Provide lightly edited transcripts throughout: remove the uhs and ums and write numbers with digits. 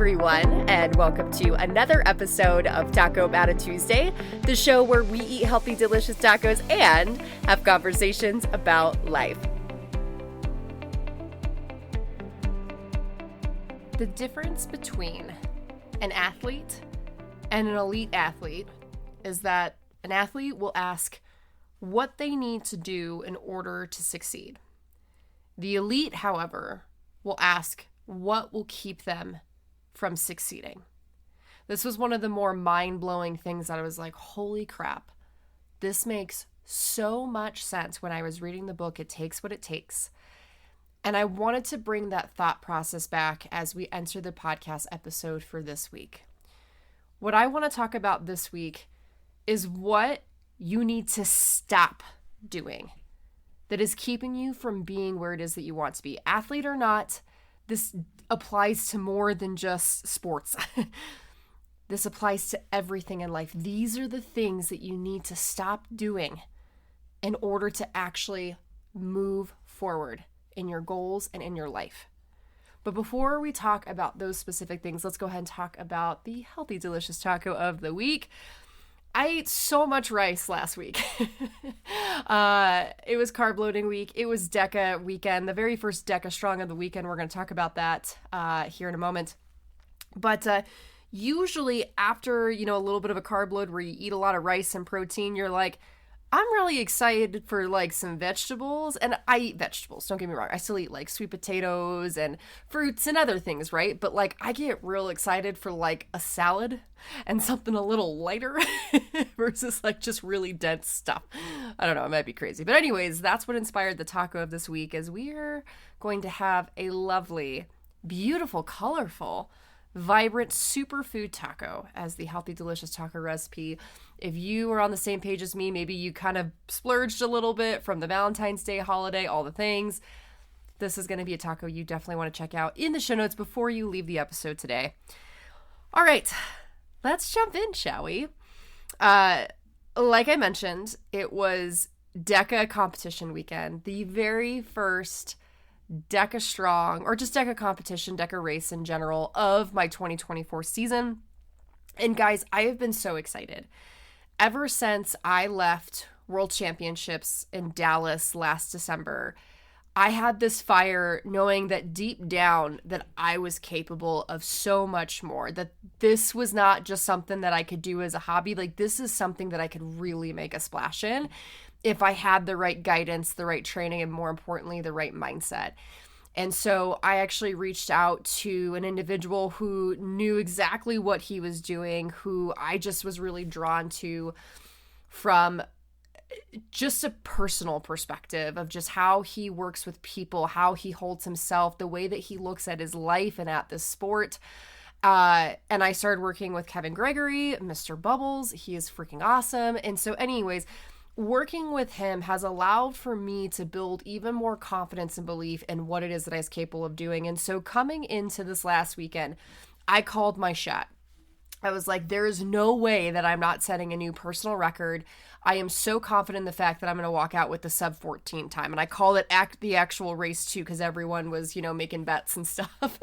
everyone, and welcome to another episode of Taco Matta Tuesday, the show where we eat healthy, delicious tacos and have conversations about life. The difference between an athlete and an elite athlete is that an athlete will ask what they need to do in order to succeed. The elite, however, will ask what will keep them from succeeding. This was one of the more mind-blowing things that I was like, holy crap, this makes so much sense when I was reading the book, It Takes What It Takes. And I wanted to bring that thought process back as we enter the podcast episode for this week. What I want to talk about this week is what you need to stop doing that is keeping you from being where it is that you want to be. Athlete or not, this applies to more than just sports. This applies to everything in life. These are the things that you need to stop doing in order to actually move forward in your goals and in your life. But before we talk about those specific things, let's go ahead and talk about the healthy, delicious taco of the week. I ate so much rice last week. It was carb loading week. It was DECA weekend, the very first DECA Strong of the weekend. We're going to talk about that here in a moment. But usually after, a little bit of a carb load where you eat a lot of rice and protein, you're like, I'm really excited for like some vegetables. And I eat vegetables, don't get me wrong. I still eat like sweet potatoes and fruits and other things, right? But like I get real excited for like a salad and something a little lighter versus like just really dense stuff. I don't know, it might be crazy. But anyways, that's what inspired the taco of this week, is we're going to have a lovely, beautiful, colorful, vibrant superfood taco as the healthy, delicious taco recipe. If you are on the same page as me, maybe you kind of splurged a little bit from the Valentine's Day holiday, all the things, this is going to be a taco you definitely want to check out in the show notes before you leave the episode today. All right, let's jump in, shall we? Like I mentioned, it was DECA competition weekend, the very first DECA Strong, or just DECA competition, DECA race in general of my 2024 season. And guys, I have been so excited. Ever since I left World Championships in Dallas last December, I had this fire knowing that deep down that I was capable of so much more, that this was not just something that I could do as a hobby. Like, this is something that I could really make a splash in if I had the right guidance, the right training, and more importantly, the right mindset. And so I actually reached out to an individual who knew exactly what he was doing, who I just was really drawn to from just a personal perspective of just how he works with people, how he holds himself, the way that he looks at his life and at this sport. And I started working with Kevin Gregory, Mr. Bubbles. He is freaking awesome. And so anyways, working with him has allowed for me to build even more confidence and belief in what it is that I was capable of doing. And so coming into this last weekend, I called my shot. I was like, there is no way that I'm not setting a new personal record. I am so confident in the fact that I'm going to walk out with the sub 14 time. And I called it the actual race too, because everyone was, making bets and stuff.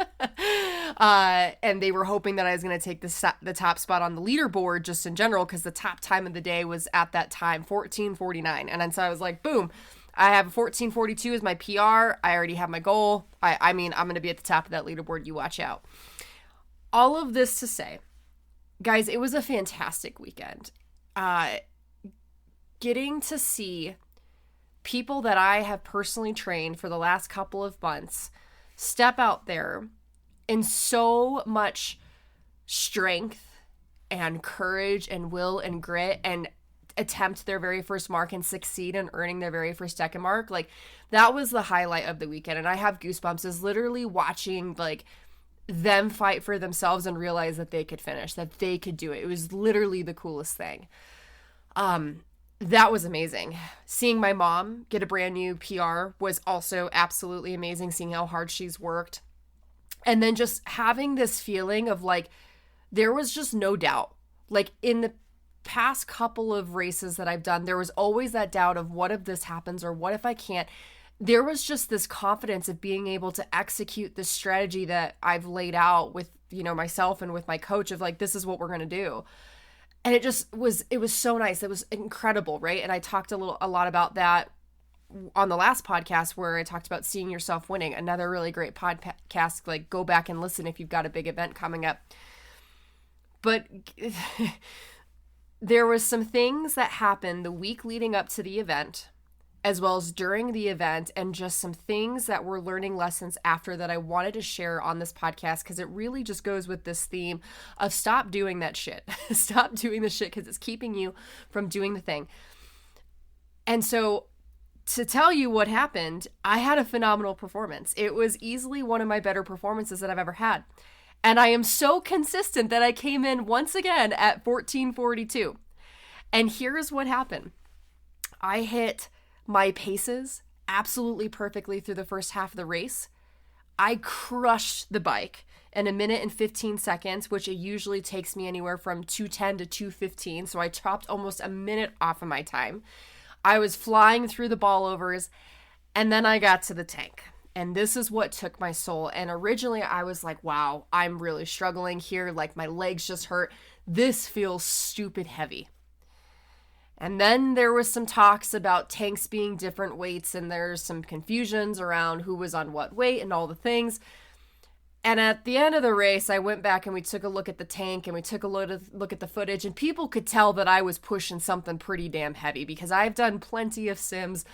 And they were hoping that I was going to take the top spot on the leaderboard just in general, because the top time of the day was at that time 14:49. And then so I was like, boom, I have a 14:42 as my PR. I already have my goal. I'm going to be at the top of that leaderboard. You watch out. All of this to say, guys, it was a fantastic weekend. Getting to see people that I have personally trained for the last couple of months step out there in so much strength and courage and will and grit and attempt their very first mark and succeed in earning their very first DECA mark. Like, that was the highlight of the weekend. And I have goosebumps is literally watching like them fight for themselves and realize that they could finish, that they could do it. It was literally the coolest thing. That was amazing. Seeing my mom get a brand new PR was also absolutely amazing, seeing how hard she's worked. And then just having this feeling of like, there was just no doubt. Like, in the past couple of races that I've done, there was always that doubt of what if this happens or what if I can't. there was just this confidence of being able to execute the strategy that I've laid out with, myself and with my coach of like, this is what we're going to do. And it was so nice. It was incredible. Right. And I talked a lot about that on the last podcast where I talked about seeing yourself winning, another really great podcast. Like, go back and listen if you've got a big event coming up. But there was some things that happened the week leading up to the event, as well as during the event, and just some things that were learning lessons after that I wanted to share on this podcast, because it really just goes with this theme of stop doing that shit. Stop doing the shit because it's keeping you from doing the thing. And so to tell you what happened, I had a phenomenal performance. It was easily one of my better performances that I've ever had. And I am so consistent that I came in once again at 14:42. And here's what happened. I hit my paces absolutely perfectly through the first half of the race. I crushed the bike in 1 minute and 15 seconds, which it usually takes me anywhere from 2:10 to 2:15. So I chopped almost a minute off of my time. I was flying through the ballovers, and then I got to the tank. And this is what took my soul. And originally I was like, wow, I'm really struggling here. Like, my legs just hurt. This feels stupid heavy. And then there was some talks about tanks being different weights, and there's some confusions around who was on what weight and all the things. And at the end of the race, I went back and we took a look at the tank, and we took a look at the footage, and people could tell that I was pushing something pretty damn heavy, because I've done plenty of sims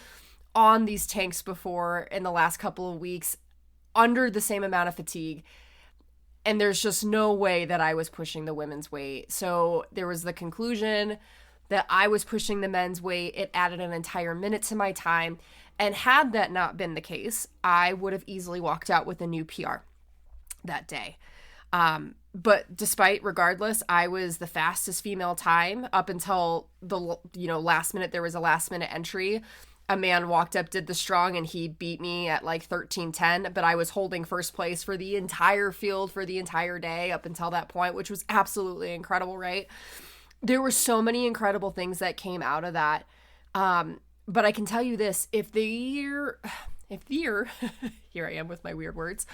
on these tanks before in the last couple of weeks under the same amount of fatigue. And there's just no way that I was pushing the women's weight. So there was the conclusion that I was pushing the men's weight. It added an entire minute to my time. And had that not been the case, I would have easily walked out with a new PR that day. But regardless, I was the fastest female time up until the, last minute. There was a last minute entry. A man walked up, did the strong, and he beat me at like 13:10, but I was holding first place for the entire field for the entire day up until that point, which was absolutely incredible, right? There were so many incredible things that came out of that. But I can tell you this, if the year, here I am with my weird words,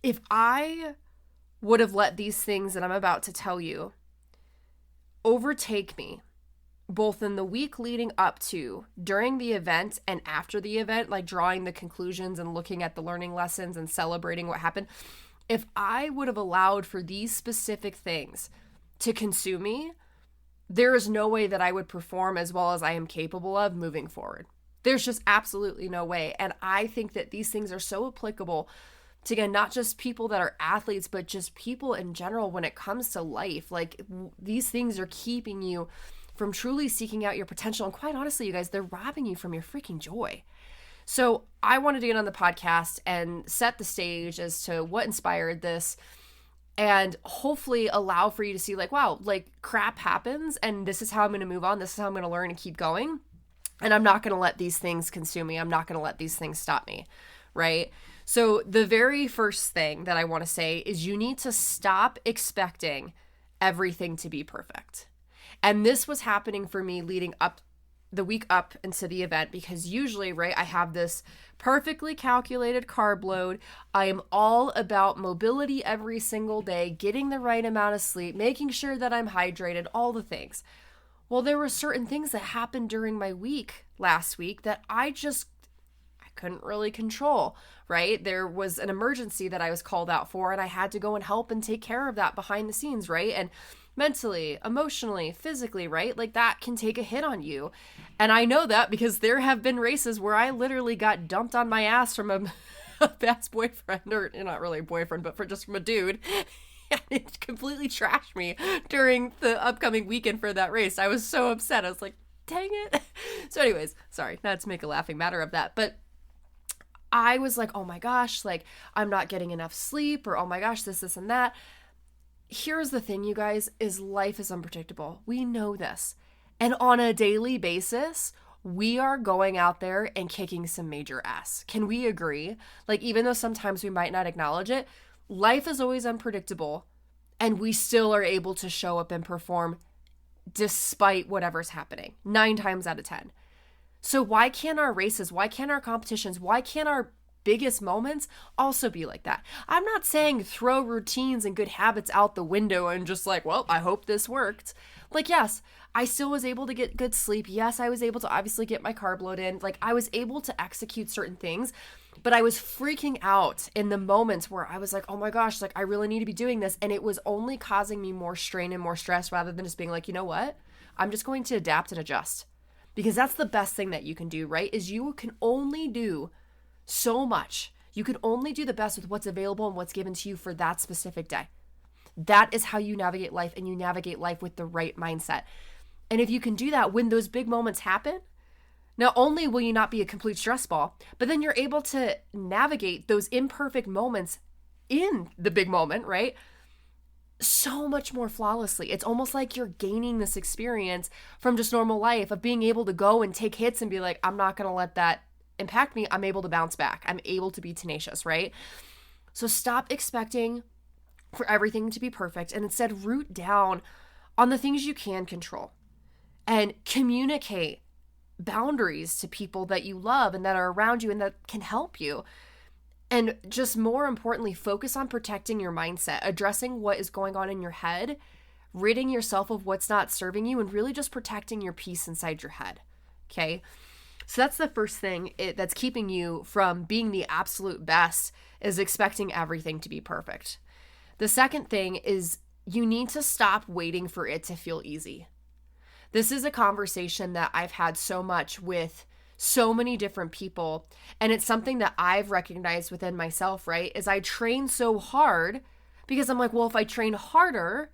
if I would have let these things that I'm about to tell you overtake me, both in the week leading up to, during the event, and after the event, like drawing the conclusions and looking at the learning lessons and celebrating what happened, if I would have allowed for these specific things to consume me, there is no way that I would perform as well as I am capable of moving forward. There's just absolutely no way. And I think that these things are so applicable to, again, not just people that are athletes, but just people in general when it comes to life. Like, these things are keeping you from truly seeking out your potential. And quite honestly, you guys, they're robbing you from your freaking joy. So I wanted to get on the podcast and set the stage as to what inspired this, and hopefully allow for you to see, like, wow, like, crap happens, and this is how I'm going to move on. This is how I'm going to learn and keep going. And I'm not going to let these things consume me. I'm not going to let these things stop me, right? So the very first thing that I want to say is you need to stop expecting everything to be perfect. And this was happening for me leading up the week up into the event, because usually, right, I have this perfectly calculated carb load. I am all about mobility every single day, getting the right amount of sleep, making sure that I'm hydrated, all the things. Well, there were certain things that happened during my week last week that I couldn't really control, right? There was an emergency that I was called out for, and I had to go and help and take care of that behind the scenes, right? And mentally, emotionally, physically, right? Like, that can take a hit on you. And I know that because there have been races where I literally got dumped on my ass from a past boyfriend, or not really a boyfriend, but from a dude. And it completely trashed me during the upcoming weekend for that race. I was so upset. I was like, dang it. So anyways, sorry, not to make a laughing matter of that, but I was like, oh my gosh, like, I'm not getting enough sleep, or oh my gosh, this and that. Here's the thing, you guys, is life is unpredictable. We know this. And on a daily basis, we are going out there and kicking some major ass. Can we agree? Like, even though sometimes we might not acknowledge it, life is always unpredictable, and we still are able to show up and perform despite whatever's happening, 9 times out of 10. So why can't our races, why can't our competitions, why can't our biggest moments also be like that? I'm not saying throw routines and good habits out the window and just like, well, I hope this worked. Like, yes, I still was able to get good sleep. Yes, I was able to obviously get my carb load in. Like, I was able to execute certain things, but I was freaking out in the moments where I was like, oh my gosh, like I really need to be doing this. And it was only causing me more strain and more stress rather than just being like, you know what? I'm just going to adapt and adjust. Because that's the best thing that you can do, right? Is you can only do so much. You can only do the best with what's available and what's given to you for that specific day. That is how you navigate life, and you navigate life with the right mindset. And if you can do that, when those big moments happen, not only will you not be a complete stress ball, but then you're able to navigate those imperfect moments in the big moment, right? So much more flawlessly. It's almost like you're gaining this experience from just normal life of being able to go and take hits and be like, I'm not going to let that impact me. I'm able to bounce back. I'm able to be tenacious, right? So stop expecting for everything to be perfect and instead root down on the things you can control and communicate boundaries to people that you love and that are around you and that can help you. And just more importantly, focus on protecting your mindset, addressing what is going on in your head, ridding yourself of what's not serving you, and really just protecting your peace inside your head. Okay? So that's the first thing that's keeping you from being the absolute best, is expecting everything to be perfect. The second thing is you need to stop waiting for it to feel easy. This is a conversation that I've had so much with so many different people, and it's something that I've recognized within myself, right? Is I train so hard because I'm like, well, if I train harder,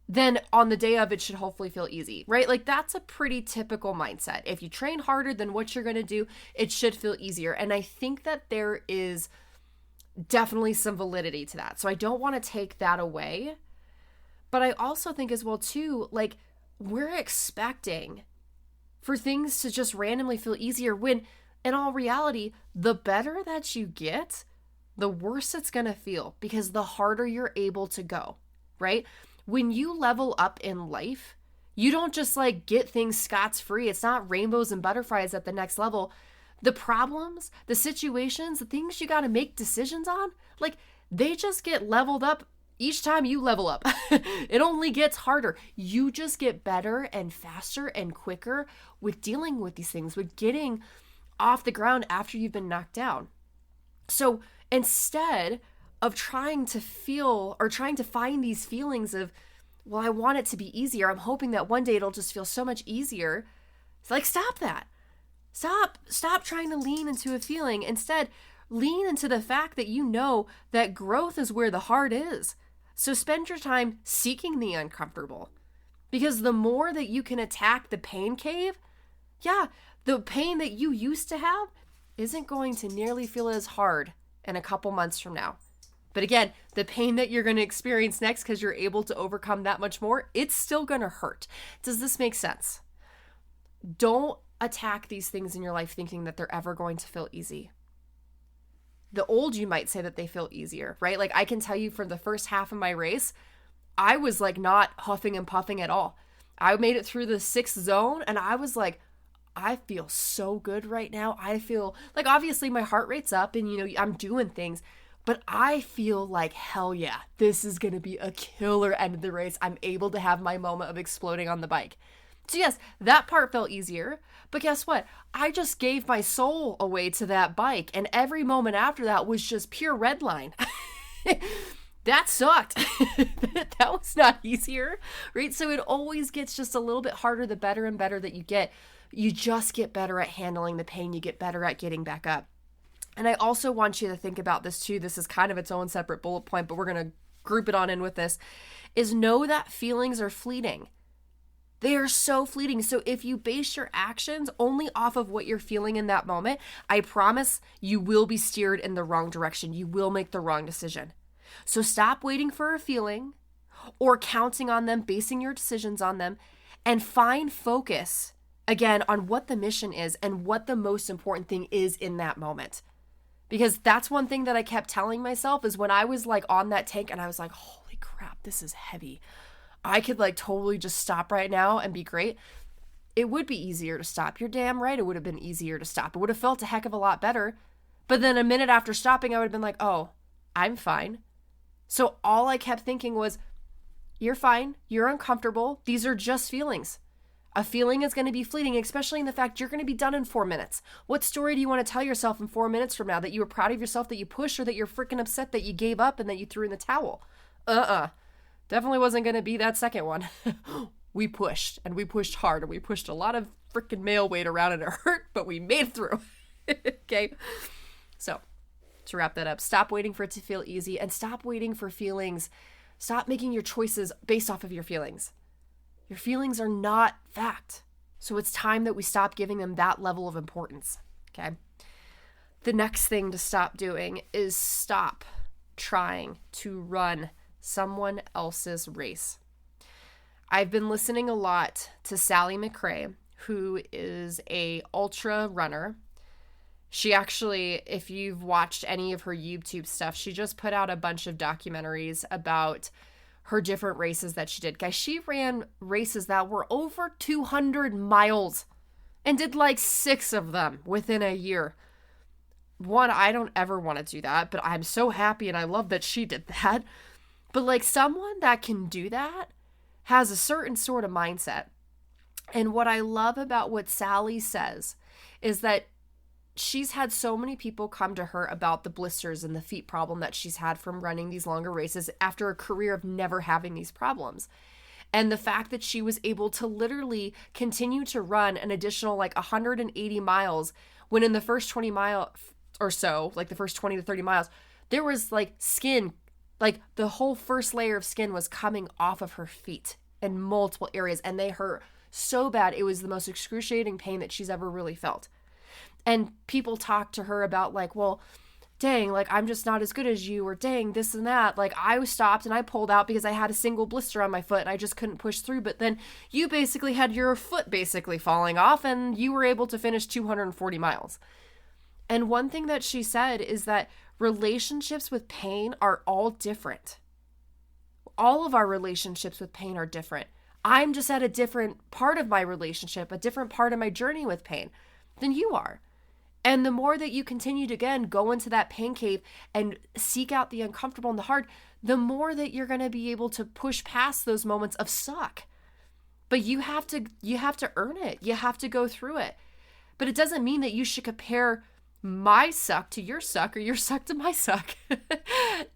then on the day of it should hopefully feel easy, right? Like that's a pretty typical mindset. If you train harder than what you're going to do, it should feel easier. And I think that there is definitely some validity to that. So I don't want to take that away. But I also think as well too, like we're expecting for things to just randomly feel easier when in all reality, the better that you get, the worse it's going to feel because the harder you're able to go, right? When you level up in life, you don't just like get things scot-free. It's not rainbows and butterflies at the next level. The problems, the situations, the things you got to make decisions on, like they just get leveled up each time you level up. It only gets harder. You just get better and faster and quicker with dealing with these things, with getting off the ground after you've been knocked down. So instead of trying to feel or trying to find these feelings of, well, I want it to be easier, I'm hoping that one day it'll just feel so much easier. It's like, stop that. Stop trying to lean into a feeling. Instead, lean into the fact that you know that growth is where the heart is. So spend your time seeking the uncomfortable. Because the more that you can attack the pain cave, the pain that you used to have isn't going to nearly feel as hard in a couple months from now. But again, the pain that you're going to experience next because you're able to overcome that much more, it's still going to hurt. Does this make sense? Don't attack these things in your life thinking that they're ever going to feel easy. The old you might say that they feel easier, right? Like I can tell you for the first half of my race, I was like not huffing and puffing at all. I made it through the 6th zone and I was like, I feel so good right now. I feel like obviously my heart rate's up and I'm doing things, but I feel like hell yeah, this is going to be a killer end of the race. I'm able to have my moment of exploding on the bike. So yes, that part felt easier, but guess what? I just gave my soul away to that bike, and every moment after that was just pure red line. That sucked. That was not easier, right? So it always gets just a little bit harder the better and better that you get. You just get better at handling the pain. You get better at getting back up. And I also want you to think about this too. This is kind of its own separate bullet point, but we're going to group it on in with this, is know that feelings are fleeting. They are so fleeting. So if you base your actions only off of what you're feeling in that moment, I promise you will be steered in the wrong direction. You will make the wrong decision. So stop waiting for a feeling or counting on them, basing your decisions on them, and find focus again on what the mission is and what the most important thing is in that moment. Because that's one thing that I kept telling myself is when I was like on that tank and I was like, holy crap, this is heavy. I could like totally just stop right now and be great. it would be easier to stop. You're damn right it would have been easier to stop. It would have felt a heck of a lot better. But then a minute after stopping, I would have been like, oh, I'm fine. So all I kept thinking was, you're fine. You're uncomfortable. These are just feelings. A feeling is going to be fleeting, especially in the fact you're going to be done in 4 minutes. What story do you want to tell yourself in 4 minutes from now? That you were proud of yourself, that you pushed, or that you're freaking upset that you gave up and that you threw in the towel? Definitely wasn't going to be that second one. We pushed, and we pushed hard, and we pushed a lot of freaking male weight around, and it hurt, but we made it through. Okay? So, to wrap that up, stop waiting for it to feel easy, and stop waiting for feelings. Stop making your choices based off of your feelings. Your feelings are not fact. So it's time that we stop giving them that level of importance. Okay? The next thing to stop doing is stop trying to run someone else's race. I've been listening a lot to Sally McRae, who is a ultra runner. She actually, if you've watched any of her YouTube stuff, she just put out a bunch of documentaries about her different races that she did. Guys, she ran races that were over 200 miles and did like 6 of them within a year. One, I don't ever want to do that, but I'm so happy and I love that she did that. But like someone that can do that has a certain sort of mindset. And what I love about what Sally says is that she's had so many people come to her about the blisters and the feet problem that she's had from running these longer races after a career of never having these problems. And the fact that she was able to literally continue to run an additional like 180 miles when in the first 20 mile or so, like the first 20 to 30 miles, there was like skin, like the whole first layer of skin was coming off of her feet in multiple areas, and they hurt so bad. It was the most excruciating pain that she's ever really felt. And people talk to her about like, well, dang, like I'm just not as good as you, or dang, this and that. Like I stopped and I pulled out because I had a single blister on my foot and I just couldn't push through. But then you basically had your foot basically falling off and you were able to finish 240 miles. And one thing that she said is that relationships with pain are all different. All of our relationships with pain are different. I'm just at a different part of my relationship, a different part of my journey with pain than you are. And the more that you continue to, again, go into that pain cave and seek out the uncomfortable and the hard, the more that you're going to be able to push past those moments of suck. But you have to earn it. You have to go through it. But it doesn't mean that you should compare my suck to your suck or your suck to my suck.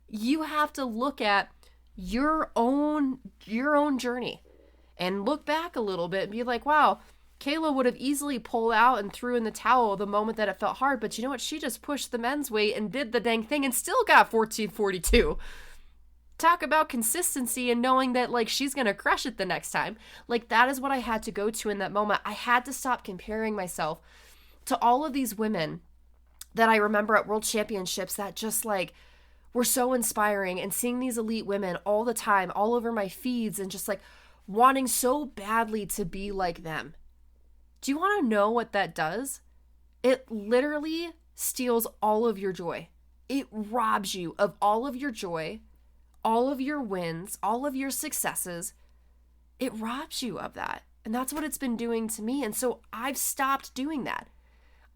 You have to look at your own journey and look back a little bit and be like, wow, Kayla would have easily pulled out and threw in the towel the moment that it felt hard. But you know what? She just pushed the men's weight and did the dang thing and still got 1442. Talk about consistency and knowing that like she's going to crush it the next time. Like that is what I had to go to in that moment. I had to stop comparing myself to all of these women that I remember at World Championships that just like were so inspiring, and seeing these elite women all the time, all over my feeds, and just like wanting so badly to be like them. Do you want to know what that does? It literally steals all of your joy. It robs you of all of your joy, all of your wins, all of your successes. It robs you of that. And that's what it's been doing to me. And so I've stopped doing that.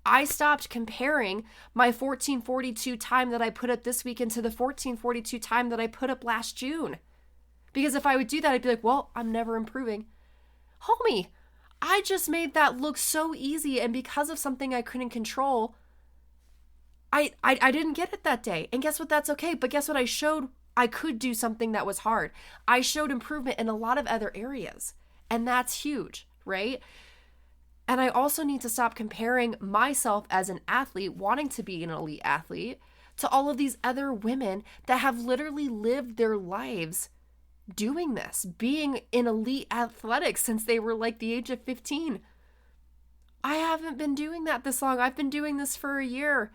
I stopped comparing my 1442 time that I put up this weekend to the 1442 time that I put up last June. Because if I would do that, I'd be like, well, I'm never improving. Homie, I just made that look so easy, and because of something I couldn't control, I didn't get it that day. And guess what? That's okay. But guess what? I showed I could do something that was hard. I showed improvement in a lot of other areas, and that's huge, right? And I also need to stop comparing myself as an athlete, wanting to be an elite athlete, to all of these other women that have literally lived their lives doing this, being in elite athletics since they were like the age of 15. I haven't been doing that this long. I've been doing this for a year.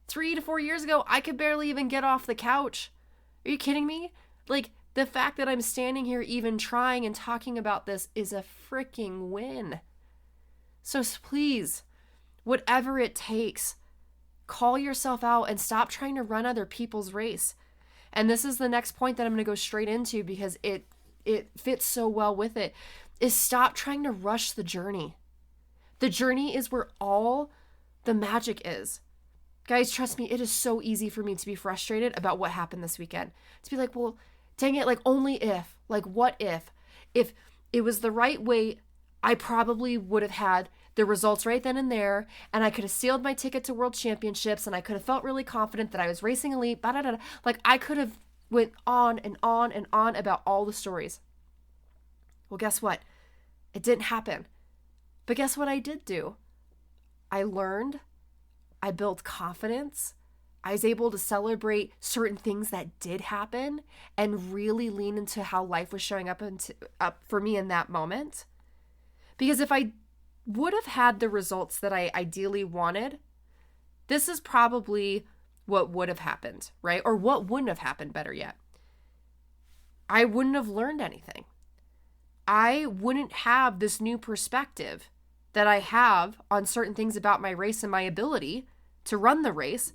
3 to 4 years ago, I could barely even get off the couch. Are you kidding me? Like, the fact that I'm standing here even trying and talking about this is a freaking win. So please, whatever it takes, call yourself out and stop trying to run other people's race. And this is the next point that I'm going to go straight into because it fits so well with it, is stop trying to rush the journey. The journey is where all the magic is. Guys, trust me, it is so easy for me to be frustrated about what happened this weekend. To be like, well, dang it, like only if, like what if? If it was the right weight, I probably would have had the results right then and there, and I could have sealed my ticket to World Championships, and I could have felt really confident that I was racing elite, like I could have went on and on and on about all the stories. Well, guess what? It didn't happen. But guess what I did do? I learned, I built confidence, I was able to celebrate certain things that did happen and really lean into how life was showing up for me in that moment. Because if I would have had the results that I ideally wanted, this is probably what would have happened, right? Or what wouldn't have happened, better yet. I wouldn't have learned anything. I wouldn't have this new perspective that I have on certain things about my race and my ability to run the race,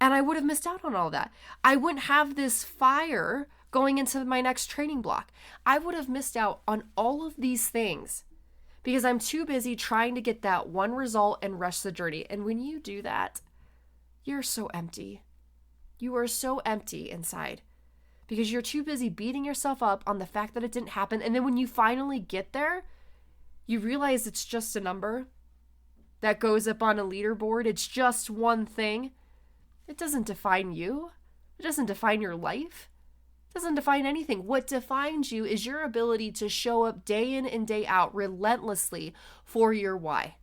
and I would have missed out on all that. I wouldn't have this fire going into my next training block. I would have missed out on all of these things because I'm too busy trying to get that one result and rush the journey. And when you do that, you're so empty. You are so empty inside because you're too busy beating yourself up on the fact that it didn't happen. And then when you finally get there, you realize it's just a number that goes up on a leaderboard. It's just one thing. It doesn't define you. It doesn't define your life. It doesn't define anything. What defines you is your ability to show up day in and day out relentlessly for your why,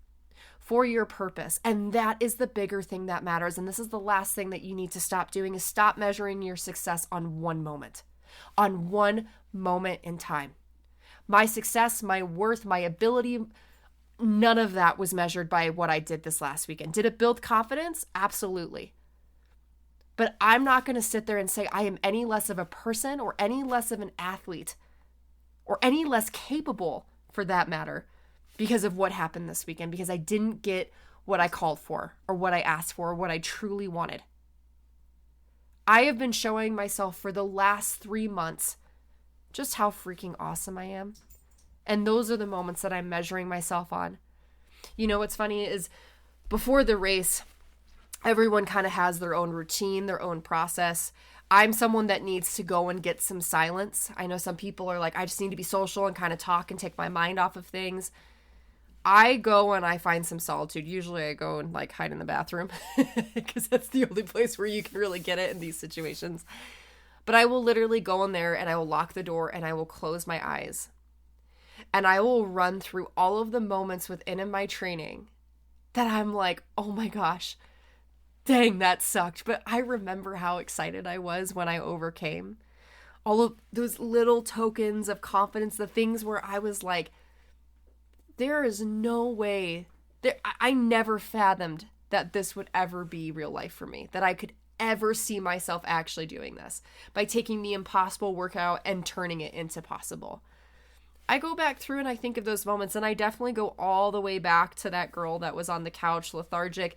for your purpose. And that is the bigger thing that matters. And this is the last thing that you need to stop doing, is stop measuring your success on one moment in time. My success, my worth, my ability, none of that was measured by what I did this last weekend. Did it build confidence? Absolutely. But I'm not going to sit there and say I am any less of a person or any less of an athlete or any less capable, for that matter, because of what happened this weekend, because I didn't get what I called for or what I asked for or what I truly wanted. I have been showing myself for the last 3 months just how freaking awesome I am. And those are the moments that I'm measuring myself on. You know, what's funny is before the race, everyone kind of has their own routine, their own process. I'm someone that needs to go and get some silence. I know some people are like, I just need to be social and kind of talk and take my mind off of things. I go and I find some solitude. Usually I go and like hide in the bathroom because that's the only place where you can really get it in these situations. But I will literally go in there and I will lock the door and I will close my eyes. And I will run through all of the moments within my training that I'm like, oh my gosh, dang, that sucked. But I remember how excited I was when I overcame all of those little tokens of confidence, the things where I was like, there is no way, I never fathomed that this would ever be real life for me, that I could ever see myself actually doing this by taking the impossible workout and turning it into possible. I go back through and I think of those moments, and I definitely go all the way back to that girl that was on the couch lethargic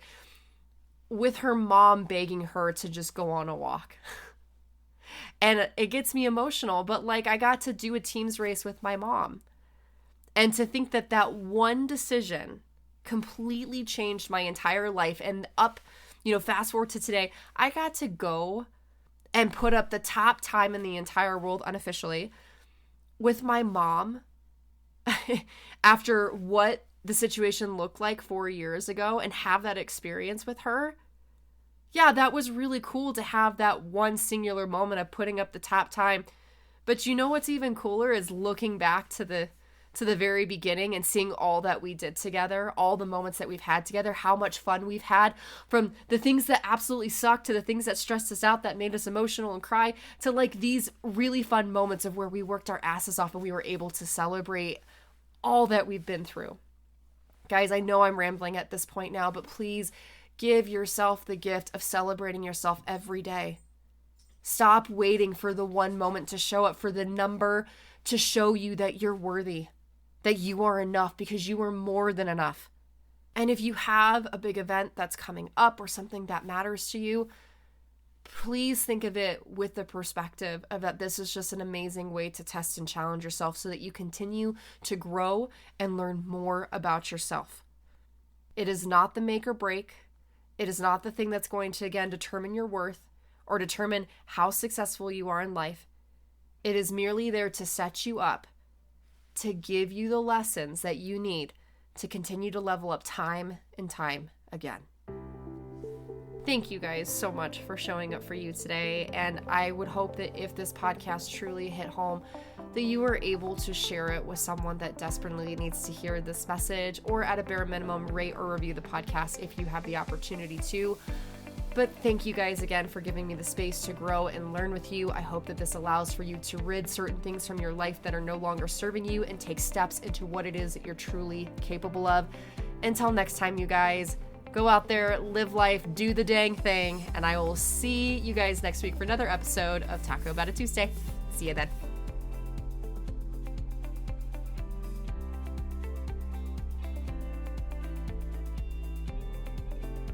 with her mom begging her to just go on a walk. And it gets me emotional, but like I got to do a team's race with my mom. And to think that that one decision completely changed my entire life, and fast forward to today, I got to go and put up the top time in the entire world unofficially with my mom after what the situation looked like 4 years ago, and have that experience with her. Yeah, that was really cool to have that one singular moment of putting up the top time. But you know what's even cooler is looking back to the very beginning and seeing all that we did together, all the moments that we've had together, how much fun we've had, from the things that absolutely sucked to the things that stressed us out, that made us emotional and cry, to like these really fun moments of where we worked our asses off and we were able to celebrate all that we've been through. Guys, I know I'm rambling at this point now, but please give yourself the gift of celebrating yourself every day. Stop waiting for the one moment to show up, for the number to show you that you're worthy, that you are enough, because you are more than enough. And if you have a big event that's coming up or something that matters to you, please think of it with the perspective of that this is just an amazing way to test and challenge yourself so that you continue to grow and learn more about yourself. It is not the make or break. It is not the thing that's going to, again, determine your worth or determine how successful you are in life. It is merely there to set you up, to give you the lessons that you need to continue to level up time and time again. Thank you guys so much for showing up for you today. And I would hope that if this podcast truly hit home, that you are able to share it with someone that desperately needs to hear this message, or at a bare minimum, rate or review the podcast if you have the opportunity to. But thank you guys again for giving me the space to grow and learn with you. I hope that this allows for you to rid certain things from your life that are no longer serving you and take steps into what it is that you're truly capable of. Until next time, you guys, go out there, live life, do the dang thing, and I will see you guys next week for another episode of Taco About a Tuesday. See you then.